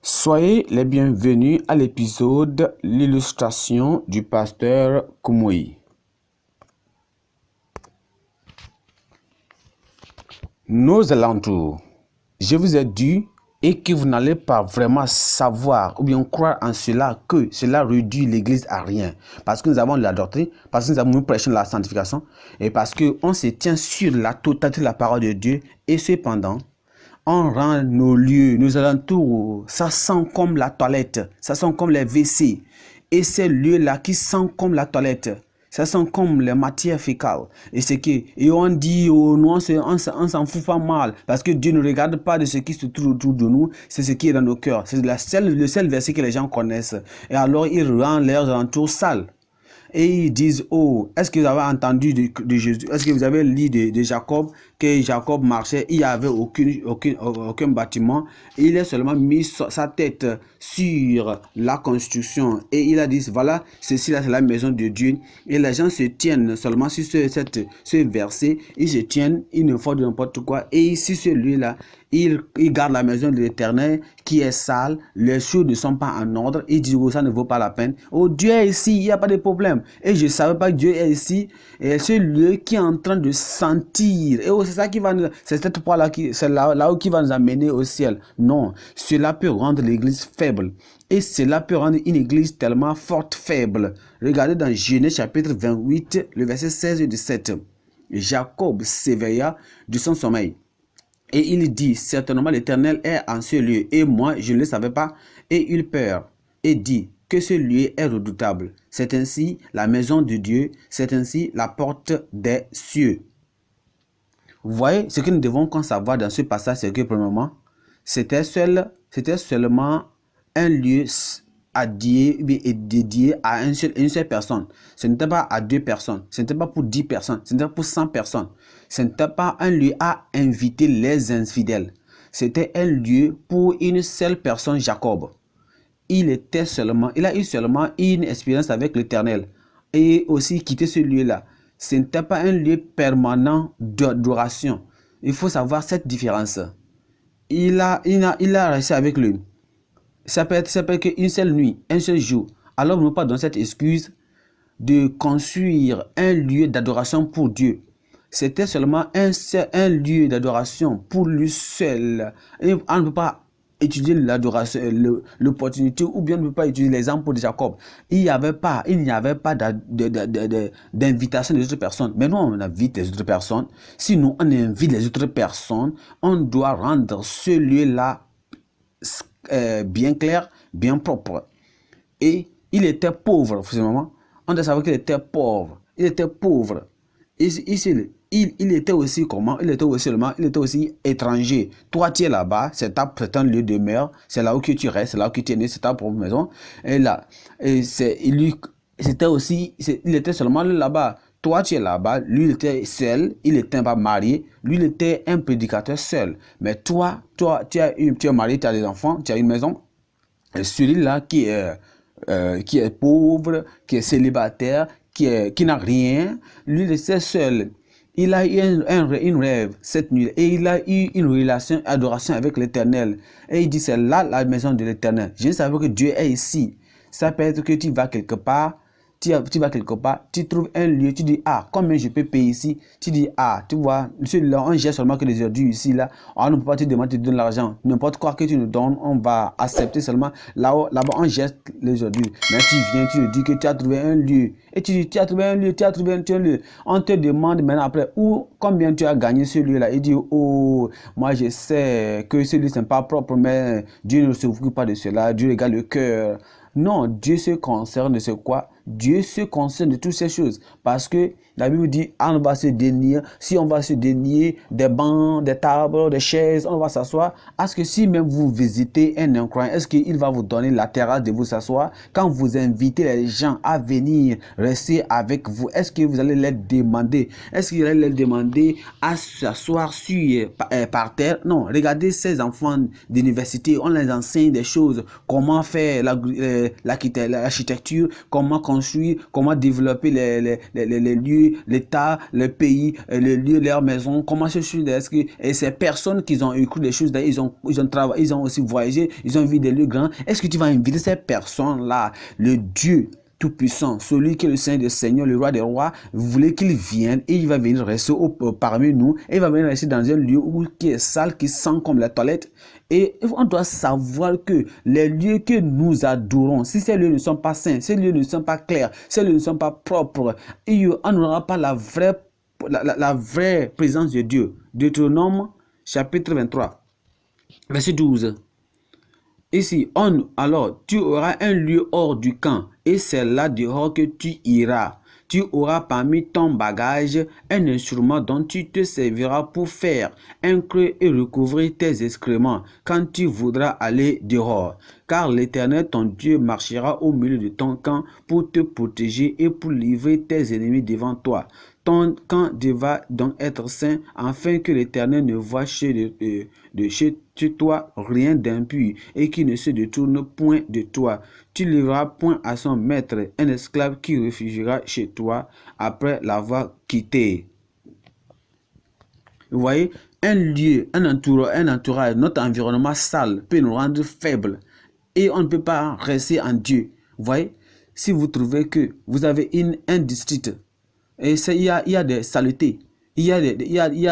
Soyez les bienvenus à l'épisode L'illustration du pasteur Koumoui. Nos alentours, je vous ai dit et que vous n'allez pas vraiment savoir ou bien croire en cela, que cela réduit l'église à rien. Parce que nous avons la doctrine, parce que nous avons prêché la sanctification et parce qu'on se tient sur la totalité de la parole de Dieu et cependant, on rend nos lieux, nos alentours, ça sent comme la toilette, ça sent comme les WC. Et ces lieux-là qui sentent comme la toilette, ça sent comme les matières fécales. Et on dit, oh non, on s'en fout pas mal, parce que Dieu ne regarde pas de ce qui se trouve autour de nous, c'est ce qui est dans nos cœurs. C'est le seul verset que les gens connaissent. Et alors, ils rendent leurs alentours sales. Et ils disent, oh, est-ce que vous avez entendu de Jésus? Est-ce que vous avez lu de Jacob, que Jacob marchait, il n'y avait aucun bâtiment. Il a seulement mis sa tête sur la construction. Et il a dit, voilà, ceci là, c'est la maison de Dieu. Et les gens se tiennent seulement sur ce verset. Ils se tiennent, ils ne font de n'importe quoi. Et ici, celui-là, il garde la maison de l'Éternel qui est sale, les choses ne sont pas en ordre. Il dit, oh, ça ne vaut pas la peine. Oh, Dieu est ici, il n'y a pas de problème. Et je ne savais pas que Dieu est ici. Et c'est lui qui est en train de sentir. Et oh, c'est ça qui va nous, c'est cette fois-là, c'est là où qui va nous amener au ciel. Non, cela peut rendre l'église faible. Et cela peut rendre une église tellement forte, faible. Regardez dans Genèse chapitre 28, le verset 16 et 17. Jacob s'éveilla de son sommeil. Et il dit, certainement l'Éternel est en ce lieu, et moi je ne le savais pas. Et il peur, et dit que ce lieu est redoutable. C'est ainsi la maison de Dieu, c'est ainsi la porte des cieux. Vous voyez, ce que nous devons savoir dans ce passage, c'est que premièrement, c'était seulement un lieu dédié à une seule personne. Ce n'était pas à 2 personnes, ce n'était pas pour 10 personnes, ce n'était pas pour 100 personnes. Ce n'était pas un lieu à inviter les infidèles. C'était un lieu pour une seule personne, Jacob. Il a eu seulement une expérience avec l'Éternel et aussi quitté ce lieu-là. Ce n'était pas un lieu permanent d'adoration. Il faut savoir cette différence. Il a resté avec lui. Ça peut être qu'une seule nuit, un seul jour. Alors, nous pas dans cette excuse de construire un lieu d'adoration pour Dieu. C'était seulement un lieu d'adoration pour lui seul. Et on ne peut pas étudier l'adoration, l'opportunité, ou bien on ne peut pas étudier l'exemple de Jacob. Il n'y avait pas d'invitation des autres personnes. Mais nous, on invite les autres personnes. Si nous, on invite les autres personnes, on doit rendre ce lieu-là bien clair, bien propre. Et il était pauvre, finalement. On doit savoir qu'il était pauvre. Il était pauvre. Il était aussi comment? Il était aussi étranger. Toi, tu es là-bas, c'est un lieu de demeure, c'est là où tu restes, c'est là où tu es né, c'est ta propre maison. Et là, il était seulement là-bas. Toi, tu es là-bas, lui, il était seul, il n'était pas marié, lui, il était un prédicateur seul. Mais toi, tu es marié, tu as des enfants, tu as une maison. Et celui-là qui est pauvre, qui est célibataire, qui n'a rien, lui, il était seul. Il a eu un rêve cette nuit et il a eu une relation, adoration avec l'Éternel. Et il dit, c'est là la maison de l'Éternel. Je savais que Dieu est ici. Ça peut être que tu vas quelque part, tu trouves un lieu, tu dis, ah, combien je peux payer ici? Tu dis, ah, tu vois, celui-là, on gère seulement que les ordures ici, là. On ne peut pas te demander de donner l'argent. N'importe quoi que tu nous donnes, on va accepter seulement. Là-bas, on gère les ordures. Mais tu viens, tu nous dis que tu as trouvé un lieu. Et tu dis, tu as trouvé un lieu, tu as trouvé un lieu. On te demande maintenant après, combien tu as gagné ce lieu-là. Il dit, oh, moi je sais que ce lieu n'est pas propre, mais Dieu ne se occupe pas de cela. Dieu regarde le cœur. Non, Dieu se concerne de ce quoi? Dieu se concerne de toutes ces choses. Parce que la Bible dit, on va se dénier. Si on va se dénier des bancs, des tables, des chaises, on va s'asseoir. Est-ce que si même vous visitez un incroyant, est-ce qu'il va vous donner la terrasse de vous s'asseoir? Quand vous invitez les gens à venir rester avec vous, est-ce que vous allez les demander? Est-ce que vous allez les demander à s'asseoir par terre? Non, regardez ces enfants d'université, on les enseigne des choses. Comment faire l'architecture, comment construire construire, comment développer les lieux, l'État, le pays, les lieux, leurs maisons, comment se suivre. Et ces personnes qui ont écrit des choses, ils ont travaillé, ils ont aussi voyagé, ils ont vu des lieux grands. Est-ce que tu vas inviter ces personnes-là, le Dieu tout-puissant, celui qui est le Seigneur des Seigneurs, le Roi des Rois, vous voulez qu'il vienne et il va venir rester parmi nous, et il va venir rester dans un lieu qui est sale, qui sent comme la toilette. Et on doit savoir que les lieux que nous adorons, si ces lieux ne sont pas saints, ces lieux ne sont pas clairs, ces lieux ne sont pas propres, on n'aura pas la vraie présence de Dieu. Deutéronome chapitre 23, verset 12. Ici, alors, tu auras un lieu hors du camp, et c'est là dehors que tu iras. Tu auras parmi ton bagage un instrument dont tu te serviras pour faire un creux et recouvrir tes excréments quand tu voudras aller dehors. Car l'Éternel, ton Dieu, marchera au milieu de ton camp pour te protéger et pour livrer tes ennemis devant toi. Ton camp devra donc être saint, afin que l'Éternel ne voie chez toi rien d'impur et qu'il ne se détourne point de toi. Tu livreras point à son maître un esclave qui réfugiera chez toi après l'avoir quitté. Vous voyez, un lieu, un entourage, notre environnement sale peut nous rendre faibles et on ne peut pas rester en Dieu. Vous voyez, si vous trouvez que vous avez un district, et il y a des saletés, il y a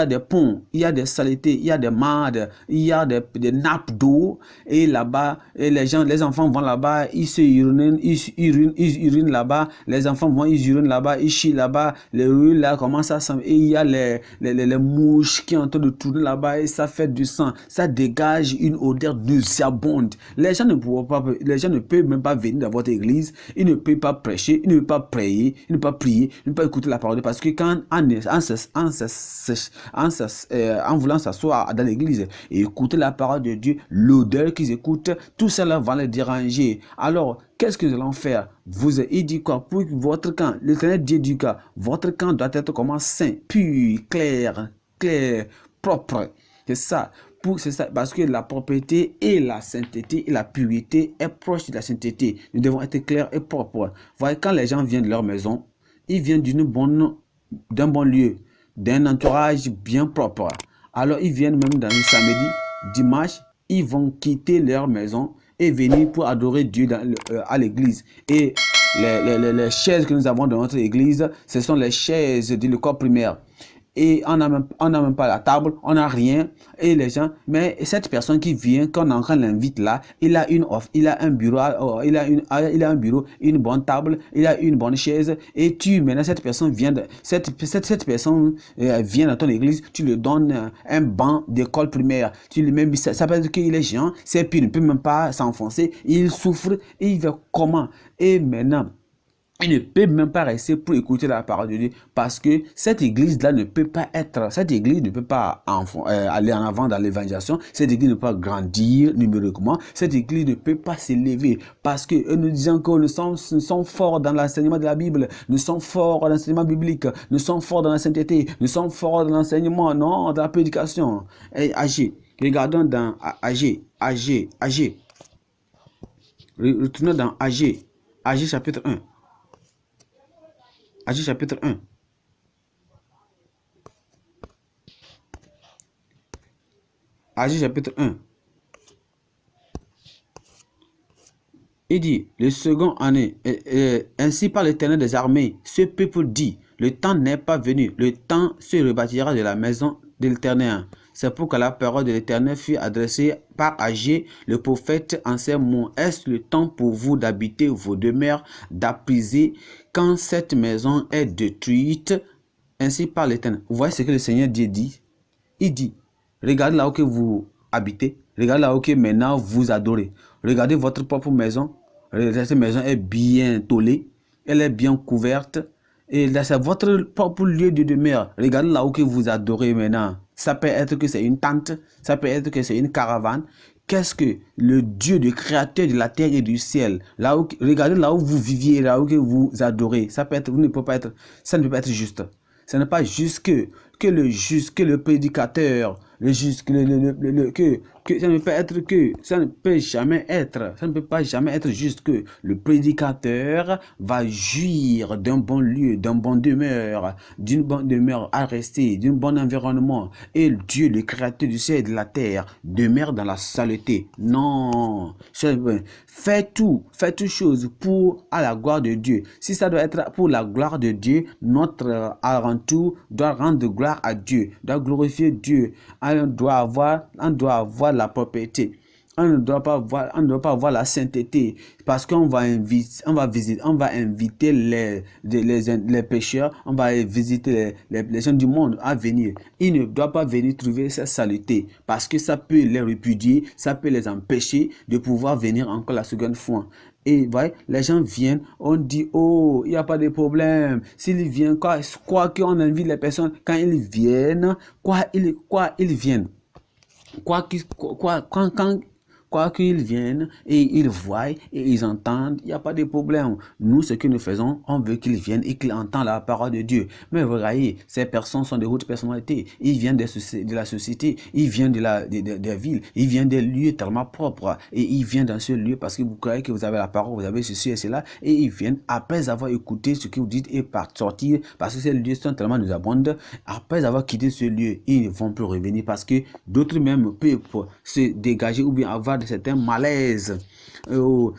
des ponts, il y a des saletés, il y a des mardes, il y a des nappes d'eau, et là-bas, les enfants vont là-bas, ils urinent là-bas, les enfants vont, ils urinent là-bas, ils chient là-bas, les rues là commencent à s'en... Et il y a les mouches qui sont en train de tourner là-bas, et ça fait du sang, ça dégage une odeur nauséabonde. Les gens ne peuvent même pas venir dans votre église, ils ne peuvent pas prêcher, ils ne peuvent pas prier, ils ne peuvent pas prier, ils ne peuvent pas écouter la parole, parce que quand en voulant s'asseoir dans l'église et écouter la parole de Dieu, l'odeur qu'ils écoutent, tout cela va les déranger. Alors, qu'est-ce que nous allons faire? Il dit quoi? Pour votre camp, l'Éternel Dieu dit quoi? Votre camp doit être comment? Saint, pur, clair, propre. C'est ça. Parce que la propreté et la sainteté et la pureté est proche de la sainteté. Nous devons être clairs et propres. Voyez, quand les gens viennent de leur maison, ils viennent d'un bon lieu, d'un entourage bien propre. Alors ils viennent même dans le samedi, dimanche, ils vont quitter leur maison et venir pour adorer Dieu à l'église. Et les chaises que nous avons dans notre église, ce sont les chaises de l'école primaire. Et on n'a même pas la table, on n'a rien. Et les gens, mais cette personne qui vient, quand on l'invite là, il a un bureau, il a un bureau, une bonne table, il a une bonne chaise. Et maintenant cette personne vient, cette personne vient dans ton église, tu lui donnes un banc d'école primaire. Tu lui mets, ça peut être qu'il est géant, c'est pire, il ne peut même pas s'enfoncer, il souffre, et il va comment? Et maintenant, il ne peut même pas rester pour écouter la parole de Dieu, parce que cette église-là ne peut pas aller en avant dans l'évangélisation. Cette église ne peut pas grandir numériquement. Cette église ne peut pas s'élever, parce que nous disons que nous sommes forts dans l'enseignement de la Bible, nous sommes forts dans l'enseignement biblique, nous sommes forts dans la sainteté, nous sommes forts dans l'enseignement, non, dans la prédication. Et Agé, regardons dans Agé. Retournons dans Agé chapitre 1. Agé chapitre 1. Agé chapitre 1. Il dit, le second année, ainsi par l'Éternel des armées, ce peuple dit, le temps n'est pas venu, le temps se rebâtira de la maison de l'Éternel. C'est pourquoi la parole de l'Éternel fut adressée par Agé, le prophète, en ces mots. Est-ce le temps pour vous d'habiter vos demeures, d'appriser quand cette maison est détruite, ainsi par l'Éternel? Vous voyez ce que le Seigneur Dieu dit? Il dit, regardez là où que vous habitez, regardez là où que maintenant vous adorez. Regardez votre propre maison. Cette maison est bien tollée, elle est bien couverte, et là c'est votre propre lieu de demeure. Regardez là où que vous adorez maintenant. Ça peut être que c'est une tente, ça peut être que c'est une caravane. Qu'est-ce que le Dieu, le créateur de la terre et du ciel, regardez là où vous viviez, là où que vous adorez, ça ne peut pas être juste. Ce n'est pas juste que le prédicateur, que que ça ne peut être que, ça ne peut jamais être, ça ne peut pas jamais être juste que le prédicateur va jouir d'un bon lieu, d'une bonne demeure à rester, d'un bon environnement. Et Dieu, le créateur du ciel et de la terre, demeure dans la saleté. Non. Fais toute chose pour à la gloire de Dieu. Si ça doit être pour la gloire de Dieu, notre avant tout doit rendre gloire à Dieu, doit glorifier Dieu. On doit avoir la propriété. On ne doit pas avoir la sainteté parce qu'on va inviter les pécheurs, on va visiter les gens du monde à venir. Ils ne doivent pas venir trouver cette saleté parce que ça peut les répudier, ça peut les empêcher de pouvoir venir encore la seconde fois. Et voyez, les gens viennent, on dit, oh, il n'y a pas de problème. S'ils viennent, quoi qu'on invite les personnes, quand ils viennent, ils viennent. Quoi qu'ils viennent et ils voient et ils entendent, il n'y a pas de problème. Nous, ce que nous faisons, on veut qu'ils viennent et qu'ils entendent la parole de Dieu. Mais vous voyez, ces personnes sont de hautes personnalités. Ils viennent de la société, ils viennent des villes, ils viennent des lieux tellement propres. Et ils viennent dans ce lieu parce que vous croyez que vous avez la parole, vous avez ceci et cela. Et ils viennent après avoir écouté ce que vous dites et sortir parce que ces lieux sont tellement nauséabonds. Après avoir quitté ce lieu, ils ne vont plus revenir parce que d'autres même peuvent se dégager ou bien avoir certains malaises. Oh,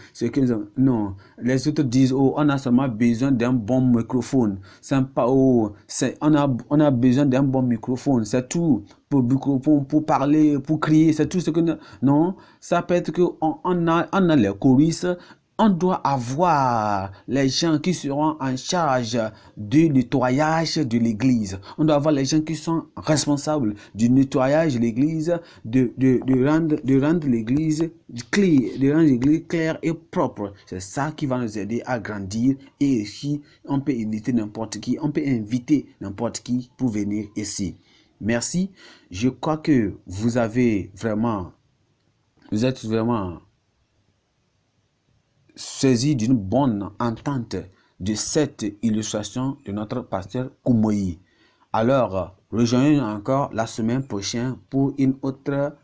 non, les autres disent, oh, on a seulement besoin d'un bon microphone. On a besoin d'un bon microphone, c'est tout. Pour parler, pour crier, c'est tout ce que non, ça peut être qu'on a les choristes. On doit avoir les gens qui seront en charge du nettoyage de l'église. On doit avoir les gens qui sont responsables du nettoyage de l'église, de rendre l'église claire et propre. C'est ça qui va nous aider à grandir et ici, on peut inviter n'importe qui, pour venir ici. Merci. Je crois que vous êtes vraiment saisi d'une bonne entente de cette illustration de notre pasteur Koumoyi. Alors, rejoignez-nous encore la semaine prochaine pour une autre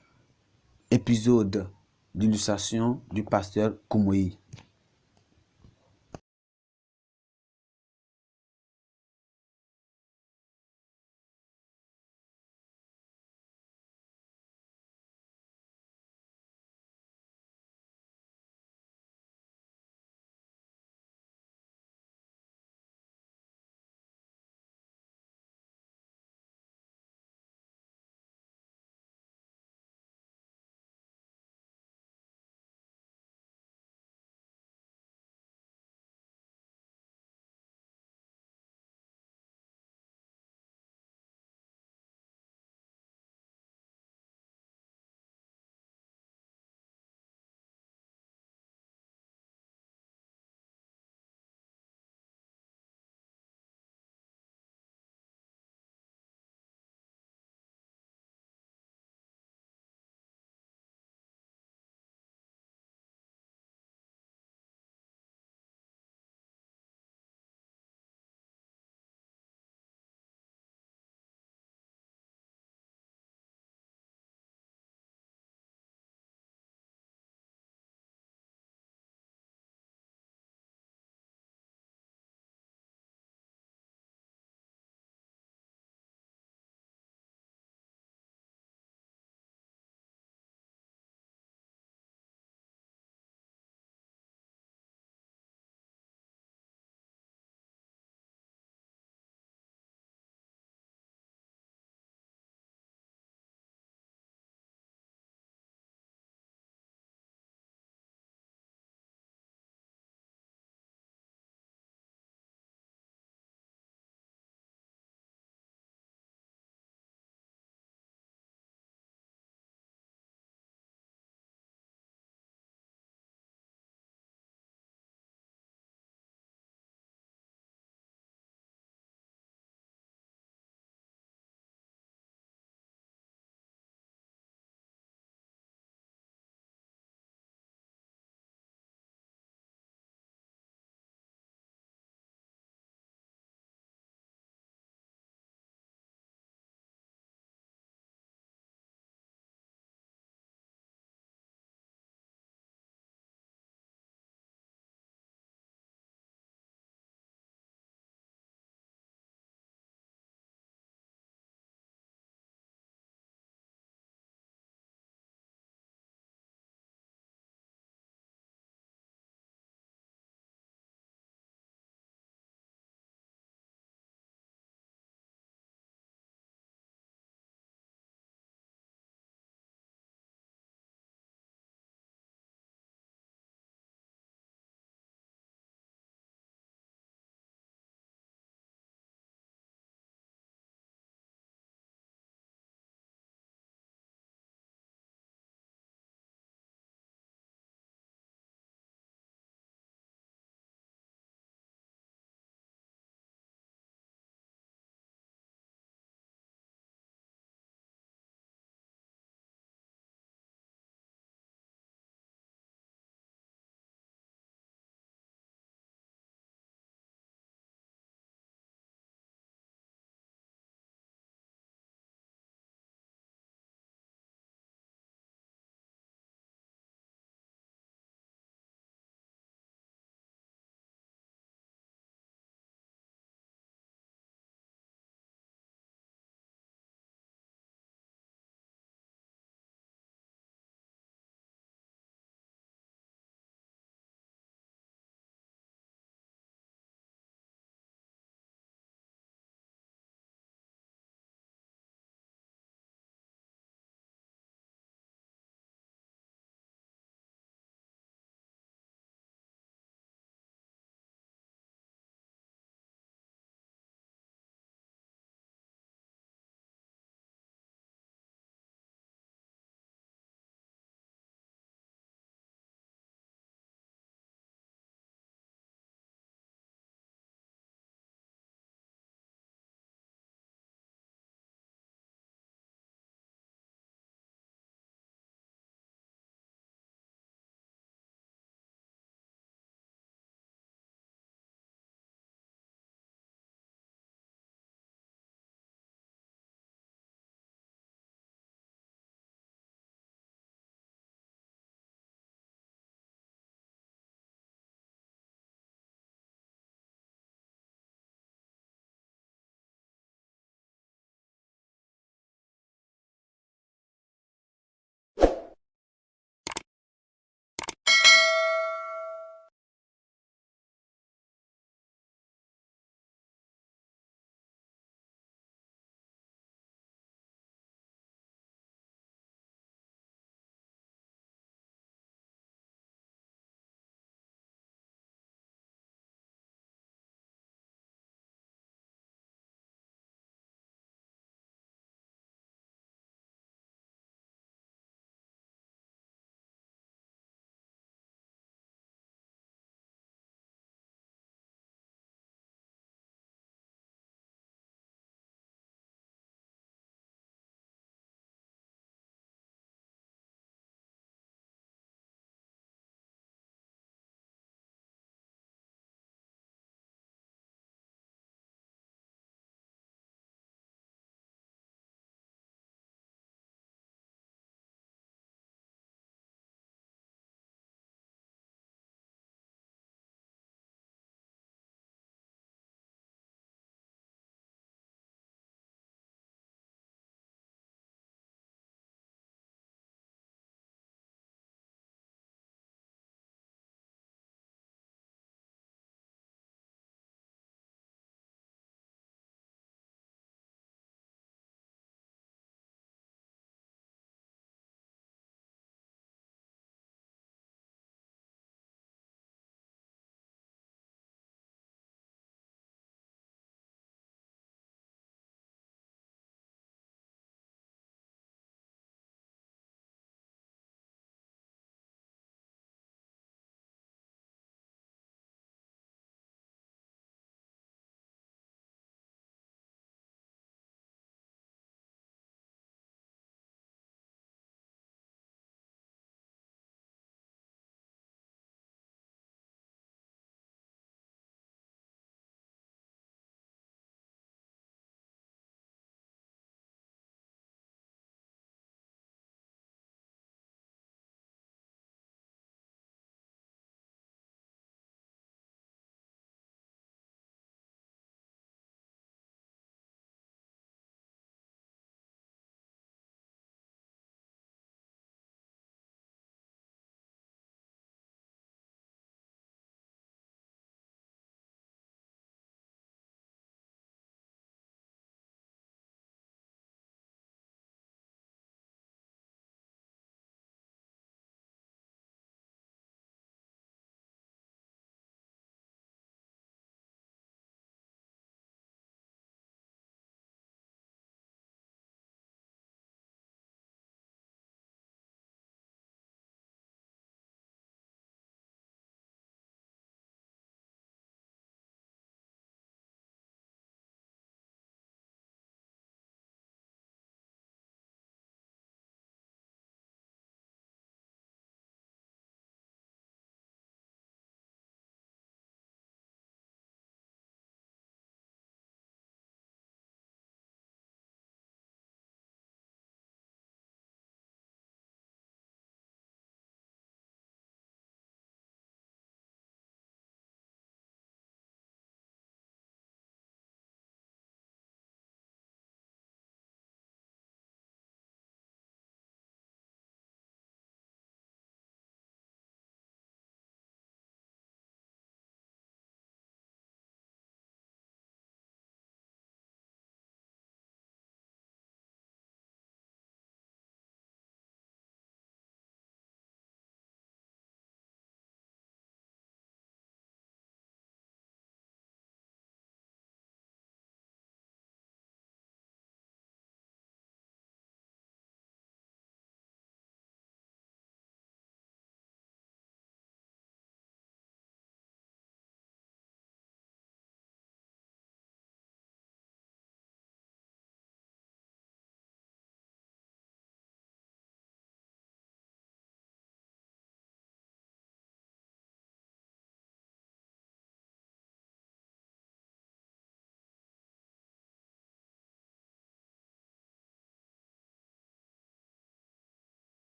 épisode d'illustration du pasteur Koumoyi.